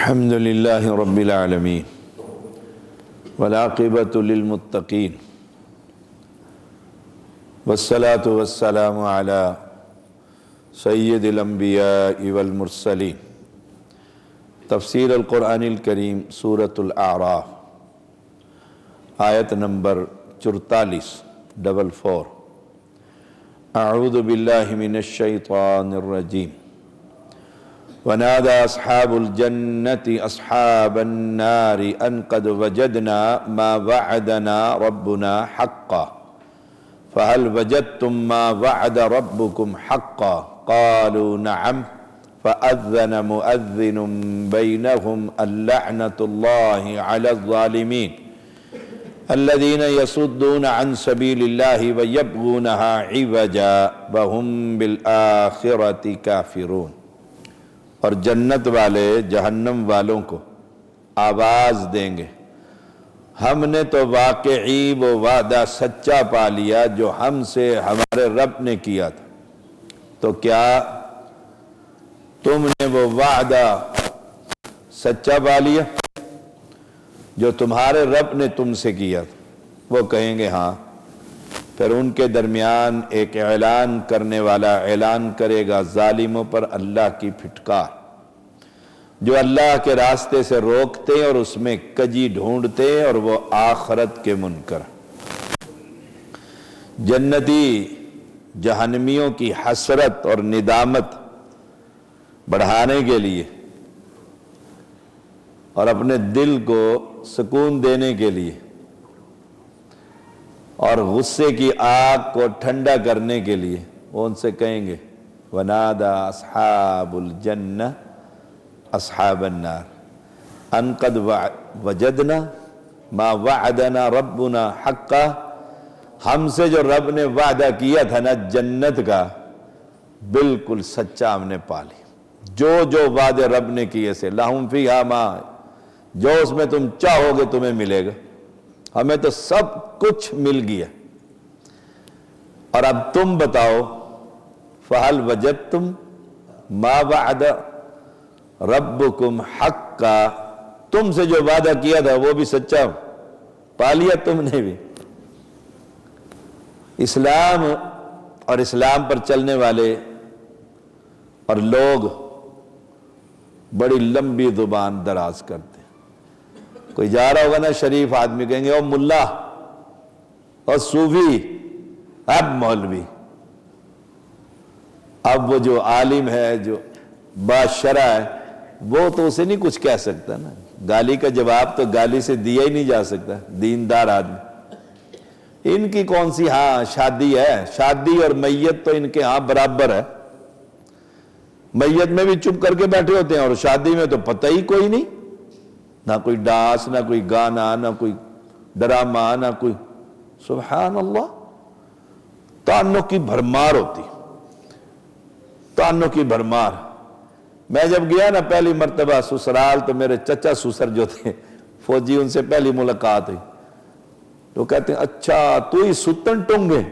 الحمد للہ رب العالمین والعاقبۃ للمتقین والصلاة والسلام علی سید الانبیاء والمرسلین۔ تفسیر القرآن الکریم سورۃ الاعراف آیت نمبر 44 اعوذ باللہ من الشیطان الرجیم وَنَادَى أَصْحَابُ الْجَنَّةِ أَصْحَابَ النَّارِ أَنْ قَدْ وَجَدْنَا مَا وَعَدَنَا رَبُّنَا حَقًّا فَهَلْ وَجَدْتُمْ مَا وَعَدَ رَبُّكُمْ حَقًّا قَالُوا نَعَمْ فَأَذَّنَ مُؤَذِّنٌ بَيْنَهُمْ اللَّعْنَةُ اللَّهِ عَلَى الظَّالِمِينَ الَّذِينَ يَصُدُّونَ عَنْ سَبِيلِ اللَّهِ وَيَبْغُونَهَا عِوَجًا وَهُمْ بِالْآخِرَةِ كَافِرُونَ۔ اور جنت والے جہنم والوں کو آواز دیں گے، ہم نے تو واقعی وہ وعدہ سچا پا لیا جو ہم سے ہمارے رب نے کیا تھا، تو کیا تم نے وہ وعدہ سچا پا لیا جو تمہارے رب نے تم سے کیا تھا؟ وہ کہیں گے ہاں۔ پھر ان کے درمیان ایک اعلان کرنے والا اعلان کرے گا ظالموں پر اللہ کی پھٹکار، جو اللہ کے راستے سے روکتے اور اس میں کجی ڈھونڈتے اور وہ آخرت کے منکر۔ جنتی جہنمیوں کی حسرت اور ندامت بڑھانے کے لیے اور اپنے دل کو سکون دینے کے لیے اور غصے کی آگ کو ٹھنڈا کرنے کے لیے وہ ان سے کہیں گے وَنَادَى أَصْحَابُ الْجَنَّةِ أَصْحَابَ النَّارِ أَنْ قَدْ وَجَدْنَا مَا وَعَدَنَا رَبُّنَا حَقًّا، ہم سے جو رب نے وعدہ کیا تھا نا جنت کا، بالکل سچا ہم نے پا لی۔ جو وعدے رب نے کیے سے لَهُمْ فِيهَا مَا، جو اس میں تم چاہو گے تمہیں ملے گا، ہمیں تو سب کچھ مل گیا۔ اور اب تم بتاؤ فَهَلْ وَجَدْتُمْ مَا وَعَدَ رَبُّكُمْ حَقًّا، تم سے جو وعدہ کیا تھا وہ بھی سچا پا لیا تم نے بھی۔ اسلام اور اسلام پر چلنے والے اور لوگ بڑی لمبی زبان دراز کرتے ہیں۔ کوئی جا رہا ہوگا نا شریف آدمی، کہیں گے او ملا اور صوفی، اب مولوی۔ اب وہ جو عالم ہے، جو باشرع ہے، وہ تو اسے نہیں کچھ کہہ سکتا نا، گالی کا جواب تو گالی سے دیا ہی نہیں جا سکتا۔ دیندار آدمی، ان کی کون سی ہاں شادی ہے، شادی اور میت تو ان کے ہاں برابر ہے۔ میت میں بھی چپ کر کے بیٹھے ہوتے ہیں اور شادی میں تو پتہ ہی کوئی نہیں، نہ کوئی ڈانس، نہ کوئی گانا، نہ کوئی ڈرامہ، نہ کوئی، سبحان اللہ، تانوں کی بھرمار ہوتی، تانوں کی بھرمار۔ میں جب گیا نا پہلی مرتبہ سسرال، تو میرے چچا سسر جو تھے فوجی، ان سے پہلی ملاقات ہوئی، تو کہتے ہیں اچھا تو ہی ستن ٹنگ ہے،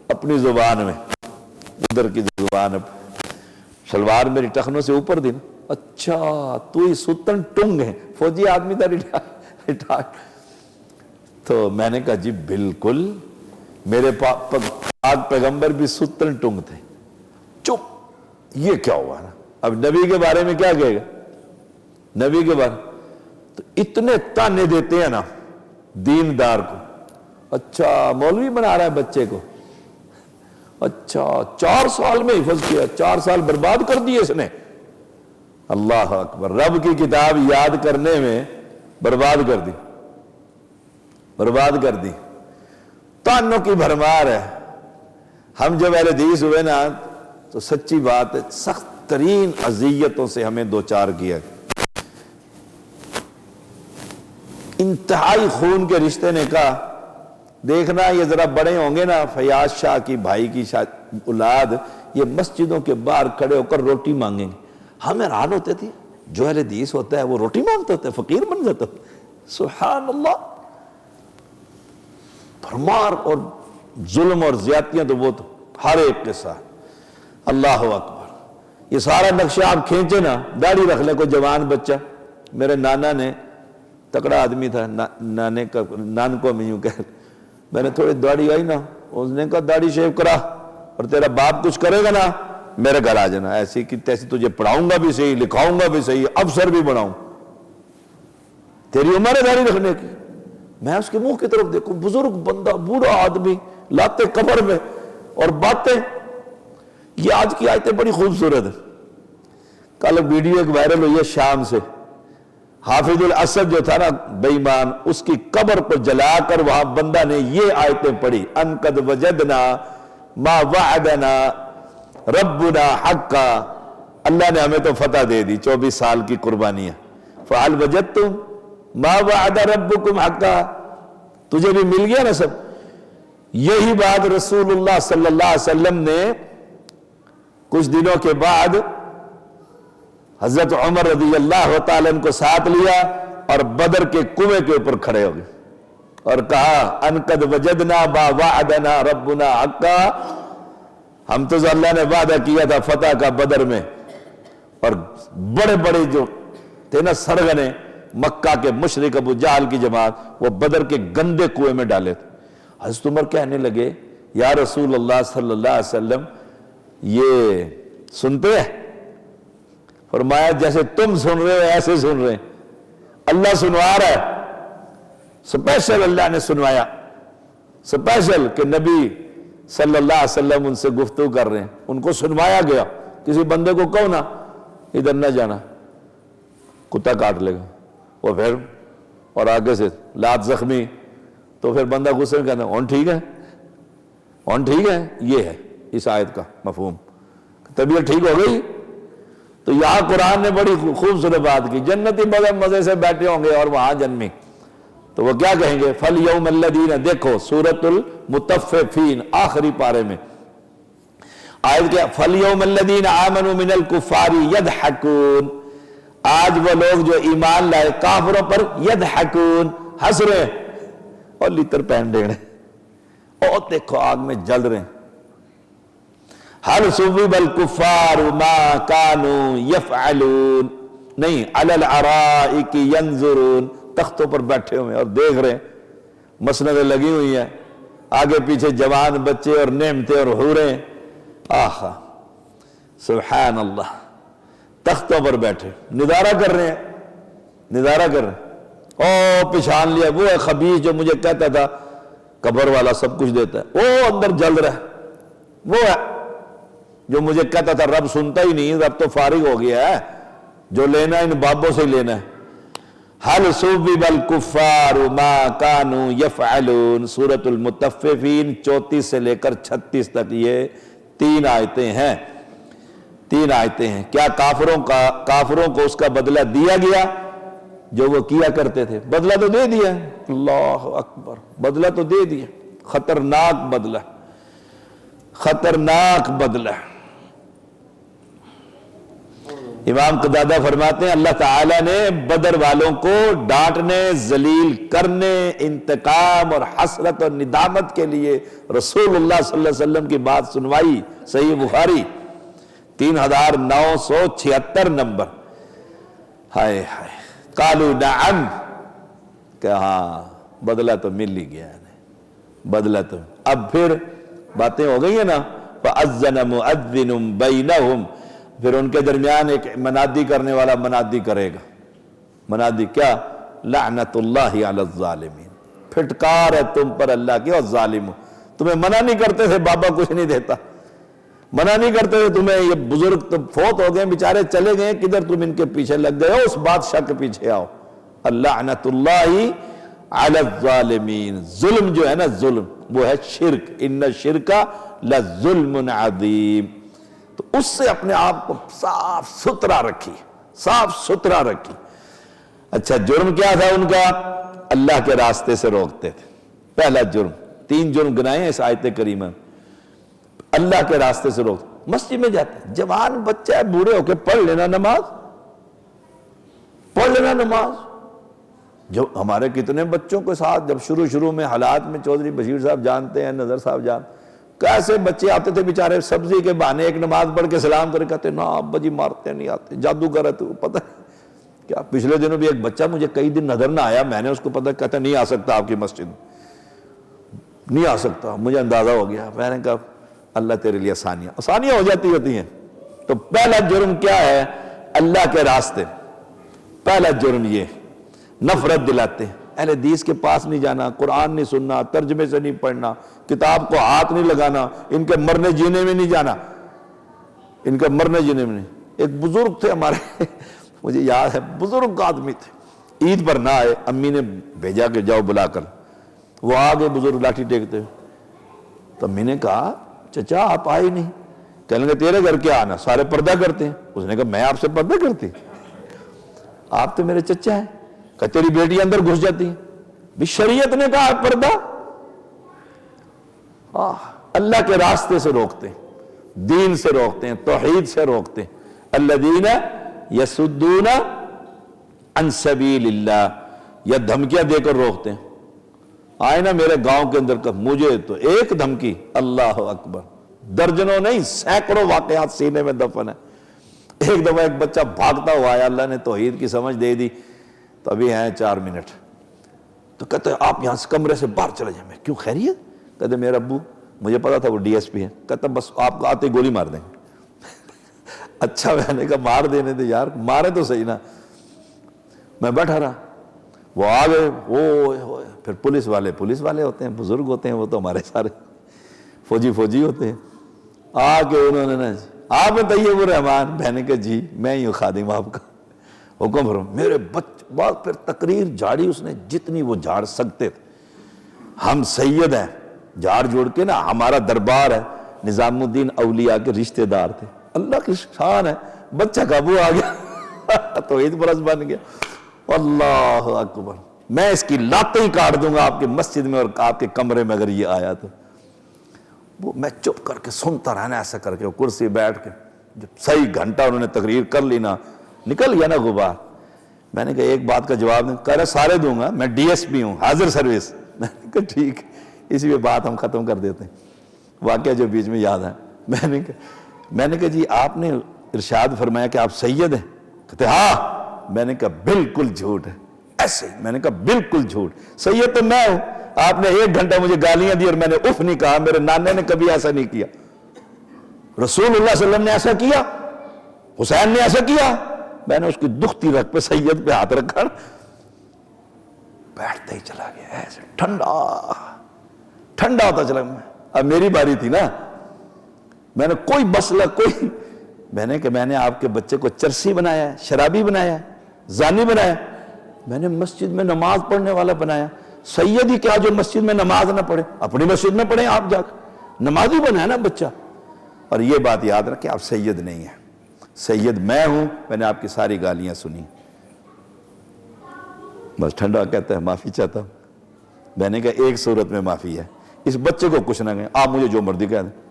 اپنی زبان میں، ادھر کی زبان، شلوار میری ٹخنوں سے اوپر دی نا، اچھا تو ہی ستن ٹنگ ہے، فوجی آدمی تھا ریٹائر۔ تو میں نے کہا جی بالکل، میرے پاک پیغمبر بھی ستن ٹنگ تھے۔ چپ، یہ کیا ہوا نا، اب نبی کے بارے میں کیا کہے گا، نبی کے بارے تو اتنے تانے دیتے ہیں نا دیندار کو، اچھا مولوی بنا رہا ہے بچے کو، اچھا 4 سال میں حفظ کیا، 4 سال برباد کر دیے اس نے۔ اللہ اکبر، رب کی کتاب یاد کرنے میں برباد کر دی، برباد کر دی۔ تانوں کی بھرمار ہے۔ ہم جب اہل حدیث ہوئے نا تو سچی بات ہے سخت ترین اذیتوں سے ہمیں دوچار کیا، انتہائی خون کے رشتے نے کہا دیکھنا یہ ذرا بڑے ہوں گے نا، فیاض شاہ کی بھائی کی اولاد، یہ مسجدوں کے باہر کھڑے ہو کر روٹی مانگیں گے۔ ہم حیران ہوتے تھے، جو اہل حدیث ہوتا ہے وہ روٹی مانگتا ہوتا ہے، فقیر بن جاتا ہے، سبحان اللہ۔ بھرمار اور ظلم اور زیادتیاں تو وہ تو ہر ایک کے ساتھ، اللہ اکبر۔ یہ سارا نقشہ آپ کھینچے نا، داڑھی رکھ لے کوئی جوان بچہ، میرے نانا نے تکڑا آدمی تھا، نان کو میں یوں کہ میں نے تھوڑی داڑھی آئی نا، اس نے کہا داڑھی شیو کرا اور تیرا باپ کچھ کرے گا نا میرے گھر آ جانا، ایسی کی تیسی تجھے پڑھاؤں گا بھی صحیح، لکھاؤں گا بھی صحیح، افسر بھی بناؤں، تیری عمر ہے داڑھی رکھنے کی۔ میں اس کے منہ کی طرف دیکھوں، بزرگ بندہ، بوڑھا آدمی، لاتے قبر میں اور باتیں۔ یہ آج کی آیتیں بڑی خوبصورت ہیں۔ کل ویڈیو ایک وائرل ہوئی ہے شام سے، حافظ الاسد جو تھا نا بے ایمان، اس کی قبر کو جلا کر وہاں بندہ نے یہ آیتیں پڑھی، ان قد وجدنا ما وعدنا ربنا حقا، اللہ نے ہمیں تو فتح دے دی، 24 سال کی قربانی ہے، فہل وجدتم ما وعد ربکم حقا، تجھے بھی مل گیا نا سب۔ یہی بات رسول اللہ صلی اللہ علیہ وسلم نے کچھ دنوں کے بعد حضرت عمر رضی اللہ تعالیٰ عنہ کو ساتھ لیا اور بدر کے کنویں کے اوپر کھڑے ہو گئے اور کہا ان قد وجدنا ما وعدنا ربنا حقا، ہم تو اللہ نے وعدہ کیا تھا فتح کا بدر میں، اور بڑے بڑے جو تھے نا سرغنے مکہ کے مشرک ابو جہل کی جماعت، وہ بدر کے گندے کنویں میں ڈالے تھے۔ حضرت عمر کہنے لگے یا رسول اللہ صلی اللہ علیہ وسلم یہ سنتے ہیں؟ فرمایا جیسے تم سن رہے ہو ایسے سن رہے ہیں، اللہ سنوا رہا ہے، سپیشل اللہ نے سنوایا، سپیشل کہ نبی صلی اللہ علیہ وسلم ان سے گفتگو کر رہے ہیں، ان کو سنوایا گیا۔ کسی بندے کو کہو نا ادھر نہ جانا، کتا کاٹ لے گا، وہ پھر اور آگے سے لات زخمی، تو پھر بندہ غصے میں کہنا اون ٹھیک ہے، اون ٹھیک ہے۔ یہ ہے اس آیت کا مفہوم، طبیعت ٹھیک ہو گئی۔ تو یہاں قرآن نے بڑی خوبصورت بات کی، جنتی بڑے مزے سے بیٹھے ہوں گے اور وہاں جنمی، تو وہ کیا کہیں گے فَالْيَوْمَ الَّذِينَ، دیکھو سورۃ المطففین آخری پارے میں آیت کیا، فَالْيَوْمَ الَّذِينَ آمَنُوا مِنَ الْكُفَّارِ يَضْحَكُونَ، آج وہ لوگ جو ایمان لائے کافروں پر یضحکون، ہنس رہے ہیں اور لیتر پہن رہے ہیں، اور دیکھو آگ میں جل رہے ہیں۔ هل ثوب الكفار ما كانوا يفعلون، نہیں علی الارائک ينظرون، تختوں پر بیٹھے ہوئے اور دیکھ رہے ہیں، مسندیں لگی ہوئی ہیں، آگے پیچھے جوان بچے اور نعمتیں اور حوریں، آہا سبحان اللہ، تختوں پر بیٹھے نظارہ کر رہے ہیں، نظارہ کر رہے ہیں۔ او پہچان لیا، وہ ہے خبیث جو مجھے کہتا تھا قبر والا سب کچھ دیتا ہے، وہ اندر جل رہا ہے، وہ ہے جو مجھے کہتا تھا رب سنتا ہی نہیں، رب تو فارغ ہو گیا ہے، جو لینا ان بابوں سے ہی لینا ہے۔ هل ثوب الكفار ما كانوا يفعلون، سورۃ المطففین 34 سے لے کر 36 تک یہ 3 آیتیں ہیں، 3 آیتیں ہیں۔ کیا کافروں کو اس کا بدلہ دیا گیا جو وہ کیا کرتے تھے؟ بدلہ تو دے دیا، اللہ اکبر، بدلہ تو دے دیا، خطرناک بدلہ، خطرناک بدلہ۔ امام قتادہ فرماتے ہیں اللہ تعالیٰ نے بدر والوں کو ڈانٹنے، ذلیل کرنے، انتقام اور حسرت اور ندامت کے لیے رسول اللہ صلی اللہ علیہ وسلم کی بات سنوائی، صحیح بخاری 3976 نمبر۔ ہائے ہائے، قالوا نعم، کہ ہاں بدلہ تو مل ہی گیا ہے، بدلہ تو۔ اب پھر باتیں ہو گئی ہیں نا، فَأَذَّنَ مُؤَذِّنٌ بَيْنَهُمْ، پھر ان کے درمیان ایک منادی کرنے والا منادی کرے گا، منادی کیا، لعنت اللہ علی الظالمین، پھٹکار ہے تم پر اللہ کی اور ظالموں، تمہیں منع نہیں کرتے تھے بابا کچھ نہیں دیتا، منع نہیں کرتے تھے تمہیں، یہ بزرگ تم فوت ہو گئے بیچارے چلے گئے کدھر، تم ان کے پیچھے لگ گئے ہو، اس بادشاہ کے پیچھے آؤ، لعنت اللہ علی الظالمین، ظلم جو ہے نا، ظلم وہ ہے شرک، ان الشرک لظلم عظیم، تو اس سے اپنے آپ کو صاف ستھرا رکھی، صاف ستھرا رکھی۔ اچھا جرم کیا تھا ان کا؟ اللہ کے راستے سے روکتے تھے، پہلا جرم، 3 جرم گنائے ہیں اس آیت کریمہ، اللہ کے راستے سے روک، مسجد میں جاتے جوان بچہ ہے بوڑھے ہو کے پڑھ لینا نماز، پڑھ لینا نماز۔ جو ہمارے کتنے بچوں کے ساتھ جب شروع میں حالات میں، چودھری بشیر صاحب جانتے ہیں، نظر صاحب جانتے، کیسے بچے آتے تھے بیچارے سبزی کے بہانے ایک نماز پڑھ کے سلام کر کے کہتے نا ابا جی مارتے نہیں آتے، جادوگر ہے تو پتہ کیا پچھلے دنوں بھی ایک بچہ مجھے کئی دن نظر نہ آیا، میں نے اس کو پتہ، کہتا نہیں آ سکتا آپ کی مسجد، نہیں آ سکتا، مجھے اندازہ ہو گیا، میں نے کہا اللہ تیرے لیے آسانیاں ہو جاتی ہوتی ہیں۔ تو پہلا جرم کیا ہے؟ اللہ کے راستے، پہلا جرم یہ نفرت دلاتے ہیں۔ اہل حدیث کے پاس نہیں جانا، قرآن نہیں سننا، ترجمے سے نہیں پڑھنا، کتاب کو ہاتھ نہیں لگانا، ان کے مرنے جینے میں نہیں جانا، ان کے مرنے جینے میں نہیں۔ ایک بزرگ تھے ہمارے مجھے یاد ہے، بزرگ آدمی تھے، عید پر نہ آئے، امی نے بھیجا کہ جاؤ بلا کر، وہ آگے بزرگ لاٹھی ٹیکتے، تو امی نے کہا چچا آپ آئے نہیں، کہنے لگے تیرے گھر کیا آنا، سارے پردہ کرتے ہیں۔ اس نے کہا میں آپ سے پردہ کرتی؟ آپ تو میرے چچا ہیں۔ کہ تیری بیٹی اندر گھس جاتی ہے، بھی شریعت نے کہا پردہ۔ اللہ کے راستے سے روکتے ہیں، دین سے روکتے ہیں، توحید سے روکتے ہیں۔ الذین یصدون عن سبیل اللہ، یا دھمکیاں دے کر روکتے ہیں۔ آئے نا میرے گاؤں کے اندر کا، مجھے تو ایک دھمکی، اللہ اکبر، درجنوں نہیں سینکڑوں واقعات سینے میں دفن ہے۔ ایک دفعہ ایک بچہ بھاگتا ہوا آیا، اللہ نے توحید کی سمجھ دے دی، تو ابھی ہیں 4 منٹ، تو کہتے ہیں آپ یہاں سے کمرے سے باہر چلے جائیں۔ میں کیوں خیریت؟ کہتے میرا ابو، مجھے پتا تھا وہ ڈی ایس پی ہے، کہتا بس آپ کو آتے گولی مار دیں گے۔ اچھا میں نے کہا مار دینے دے یار، مارے تو صحیح نا۔ میں بیٹھا رہا، وہ آ گئے، ہوئے پھر پولیس والے ہوتے ہیں، بزرگ ہوتے ہیں، وہ تو ہمارے سارے فوجی ہوتے ہیں۔ آ کے انہوں نے نا آپ میں طیب الرحمان، میں نے کہا جی میں ہی ہوں خادم آپ کا، حکم فرمائیں۔ میرے بعد پھر تقریر جھاڑی اس نے جتنی وہ جھاڑ سکتے تھے۔ ہم سید ہیں، جھاڑ جوڑ کے نا، ہمارا دربار ہے، نظام الدین اولیاء کے رشتہ دار تھے، اللہ کی شان ہے۔ بچہ قابو آ گیا، توحید پرست بن گیا۔ اللہ اکبر، میں اس کی لاتیں ہی کاٹ دوں گا آپ کی مسجد میں اور آپ کے کمرے میں اگر یہ آیا تو۔ وہ میں چپ کر کے سنتا رہنا، ایسا کر کے وہ کرسی بیٹھ کے، جب صحیح گھنٹہ انہوں نے تقریر کر لی نا، نکل گیا نا غبار۔ میں نے کہا ایک بات کا جواب دیں، کہہ رہا سارے دوں گا، میں ڈی ایس پی ہوں، حاضر سروس۔ میں نے کہا ٹھیک، اسی پہ بات ہم ختم کر دیتے ہیں۔ واقعہ جو بیچ میں یاد ہے، میں نے کہا جی آپ نے ارشاد فرمایا کہ آپ سید ہیں؟ کہتے ہاں۔ میں نے کہا بالکل جھوٹ ہے، ایسے ہی میں نے کہا بالکل جھوٹ، سید تو میں ہوں، آپ نے 1 گھنٹہ مجھے گالیاں دی اور میں نے اف نہیں کہا، میرے نانے نے کبھی ایسا نہیں کیا، رسول اللہ صلی اللہ علیہ وسلم نے ایسا کیا، حسین نے ایسا کیا۔ میں نے اس کی دکھتی رکھ پہ سید پہ ہاتھ رکھا، بیٹھتا ہی چلا گیا، ایسے ٹھنڈا ہوتا چلا گیا۔ اب میری باری تھی نا، میں نے کوئی مسئلہ میں نے کہا میں نے آپ کے بچے کو چرسی بنایا ہے، شرابی بنایا ہے، زانی بنایا، میں نے مسجد میں نماز پڑھنے والا بنایا۔ سید ہی کیا جو مسجد میں نماز نہ پڑھے، اپنی مسجد میں پڑھیں آپ جا کر، نمازی بنایا نا بچہ۔ اور یہ بات یاد رکھیں، آپ سید نہیں ہیں، سید میں ہوں۔ میں نے آپ کی ساری گالیاں سنی، بس ٹھنڈا کہتا ہے معافی چاہتا ہوں۔ میں نے کہا ایک صورت میں معافی ہے، اس بچے کو کچھ نہ کہیں، آپ مجھے جو مرضی کہہ دیں۔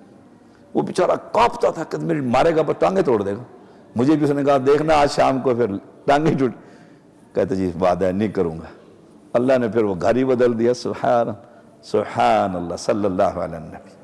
وہ بیچارہ کانپتا تھا کہ میری مارے گا، بس ٹانگیں توڑ دے گا۔ مجھے بھی اس نے کہا دیکھنا آج شام کو پھر ٹانگیں ٹوٹ، کہتے جی وعدہ نہیں کروں گا۔ اللہ نے پھر وہ گھر ہی بدل دیا۔ سبحان اللہ، صلی اللہ علیہ وسلم۔